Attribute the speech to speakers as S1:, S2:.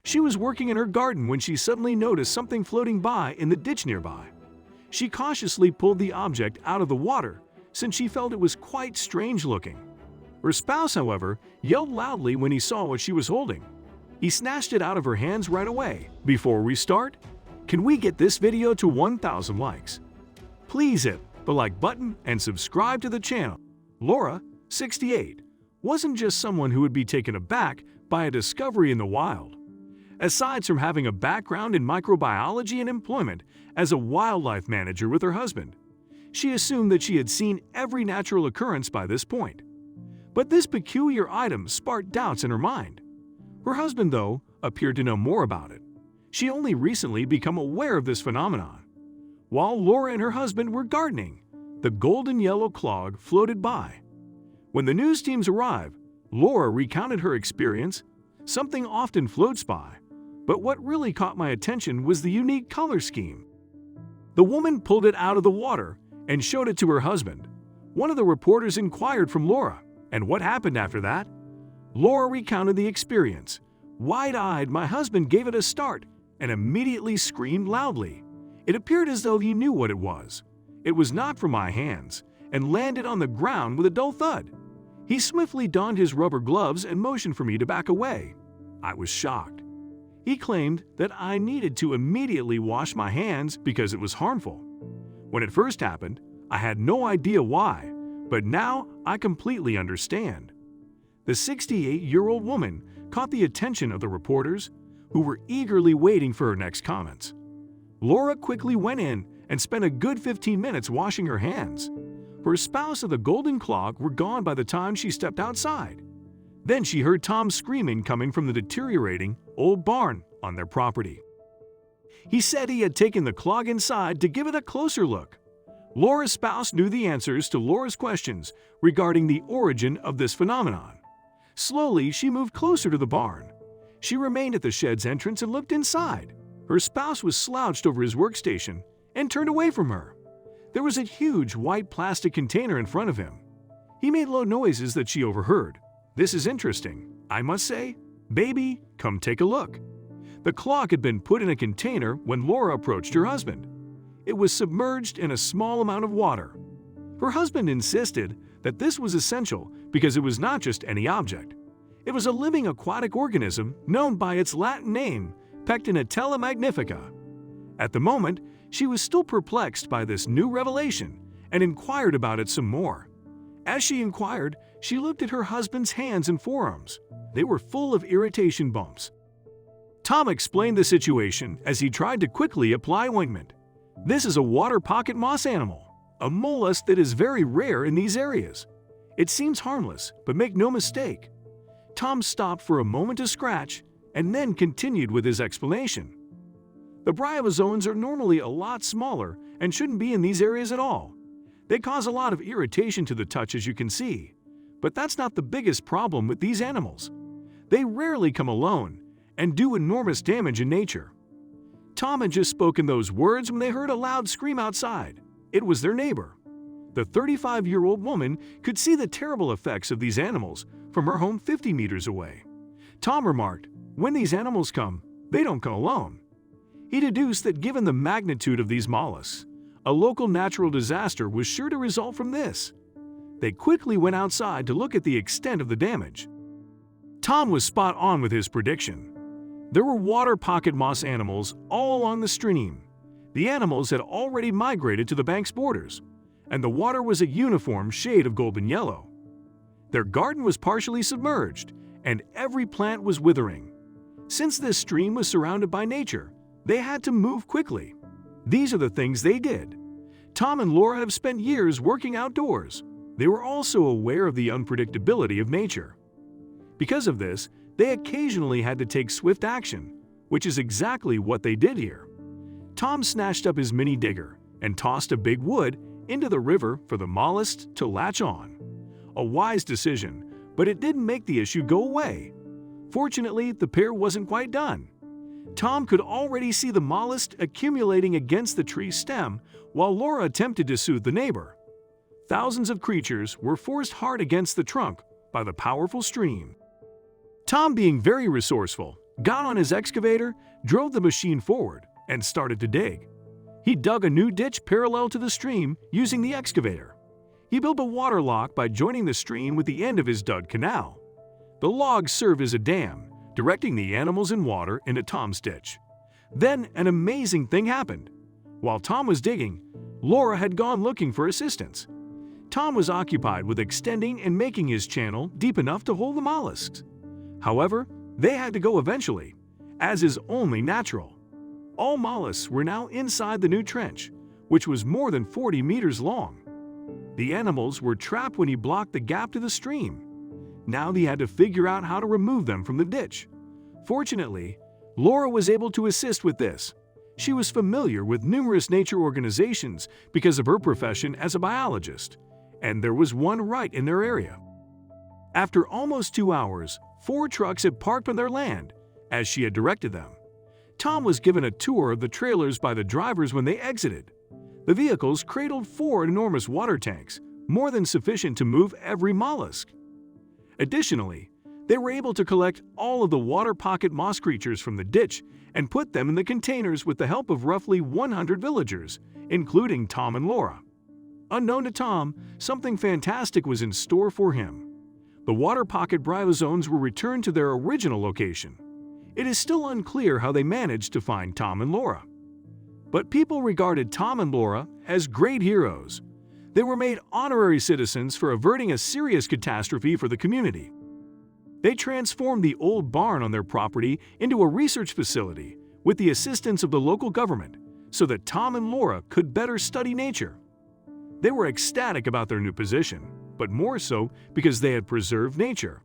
S1: She was working in her garden when she suddenly noticed something floating by in the ditch nearby. She cautiously pulled the object out of the water since she felt it was quite strange looking. Her spouse, however, yelled loudly when he saw what she was holding. He snatched it out of her hands right away. Before we start, can we get this video to 1,000 likes? Please hit the like button and subscribe to the channel. Laura, 68, wasn't just someone who would be taken aback by a discovery in the wild. Aside from having a background in microbiology and employment as a wildlife manager with her husband, she assumed that she had seen every natural occurrence by this point. But this peculiar item sparked doubts in her mind. Her husband, though, appeared to know more about it. She only recently become aware of this phenomenon. While Laura and her husband were gardening, the golden yellow clog floated by. When the news teams arrived, Laura recounted her experience. Something often floats by, but what really caught my attention was the unique color scheme. The woman pulled it out of the water and showed it to her husband. One of the reporters inquired from Laura, and what happened after that? Laura recounted the experience. Wide-eyed, my husband gave it a start and immediately screamed loudly. It appeared as though he knew what it was. It was not from my hands and landed on the ground with a dull thud. He swiftly donned his rubber gloves and motioned for me to back away. I was shocked. He claimed that I needed to immediately wash my hands because it was harmful. When it first happened, I had no idea why, but now I completely understand. The 68-year-old woman caught the attention of the reporters, who were eagerly waiting for her next comments. Laura quickly went in and spent a good 15 minutes washing her hands. Her spouse and the golden clog were gone by the time she stepped outside. Then she heard Tom screaming coming from the deteriorating old barn on their property. He said he had taken the clog inside to give it a closer look. Laura's spouse knew the answers to Laura's questions regarding the origin of this phenomenon. Slowly, she moved closer to the barn. She remained at the shed's entrance and looked inside. Her spouse was slouched over his workstation and turned away from her. There was a huge white plastic container in front of him. He made low noises that she overheard. This is interesting, I must say. Baby, come take a look. The clog had been put in a container when Laura approached her husband. It was submerged in a small amount of water. Her husband insisted that this was essential because it was not just any object. It was a living aquatic organism known by its Latin name, Pectinatella magnifica. At the moment, she was still perplexed by this new revelation and inquired about it some more. As she inquired, she looked at her husband's hands and forearms. They were full of irritation bumps. Tom explained the situation as he tried to quickly apply ointment. This is a water pocket moss animal, a mollusk that is very rare in these areas. It seems harmless, but make no mistake. Tom stopped for a moment to scratch and then continued with his explanation. The bryozoans are normally a lot smaller and shouldn't be in these areas at all. They cause a lot of irritation to the touch, as you can see. But that's not the biggest problem with these animals. They rarely come alone and do enormous damage in nature. Tom had just spoken those words when they heard a loud scream outside. It was their neighbor. The 35-year-old woman could see the terrible effects of these animals from her home 50 meters away. Tom remarked, when these animals come, they don't come alone. He deduced that given the magnitude of these mollusks, a local natural disaster was sure to result from this. They quickly went outside to look at the extent of the damage. Tom was spot on with his prediction. There were water pocket moss animals all along the stream. The animals had already migrated to the bank's borders, and the water was a uniform shade of golden yellow. Their garden was partially submerged, and every plant was withering. Since this stream was surrounded by nature, they had to move quickly. These are the things they did. Tom and Laura have spent years working outdoors. They were also aware of the unpredictability of nature. Because of this, they occasionally had to take swift action, which is exactly what they did here. Tom snatched up his mini digger and tossed a big wood into the river for the mollusks to latch on. A wise decision, but it didn't make the issue go away. Fortunately, the pair wasn't quite done. Tom could already see the mollusk accumulating against the tree's stem while Laura attempted to soothe the neighbor. Thousands of creatures were forced hard against the trunk by the powerful stream. Tom, being very resourceful, got on his excavator, drove the machine forward, and started to dig. He dug a new ditch parallel to the stream using the excavator. He built a water lock by joining the stream with the end of his dug canal. The logs served as a dam, directing the animals and water into Tom's ditch. Then an amazing thing happened. While Tom was digging, Laura had gone looking for assistance. Tom was occupied with extending and making his channel deep enough to hold the mollusks. However, they had to go eventually, as is only natural. All mollusks were now inside the new trench, which was more than 40 meters long. The animals were trapped when he blocked the gap to the stream. Now he had to figure out how to remove them from the ditch. Fortunately, Laura was able to assist with this. She was familiar with numerous nature organizations because of her profession as a biologist, and there was one right in their area. After almost 2 hours, 4 trucks had parked on their land, as she had directed them. Tom was given a tour of the trailers by the drivers when they exited. The vehicles cradled 4 enormous water tanks, more than sufficient to move every mollusk. Additionally, they were able to collect all of the water pocket moss creatures from the ditch and put them in the containers with the help of roughly 100 villagers, including Tom and Laura. Unknown to Tom, something fantastic was in store for him. The water pocket bryozoans were returned to their original location. It is still unclear how they managed to find Tom and Laura. But people regarded Tom and Laura as great heroes. They were made honorary citizens for averting a serious catastrophe for the community. They transformed the old barn on their property into a research facility with the assistance of the local government so that Tom and Laura could better study nature. They were ecstatic about their new position, but more so because they had preserved nature.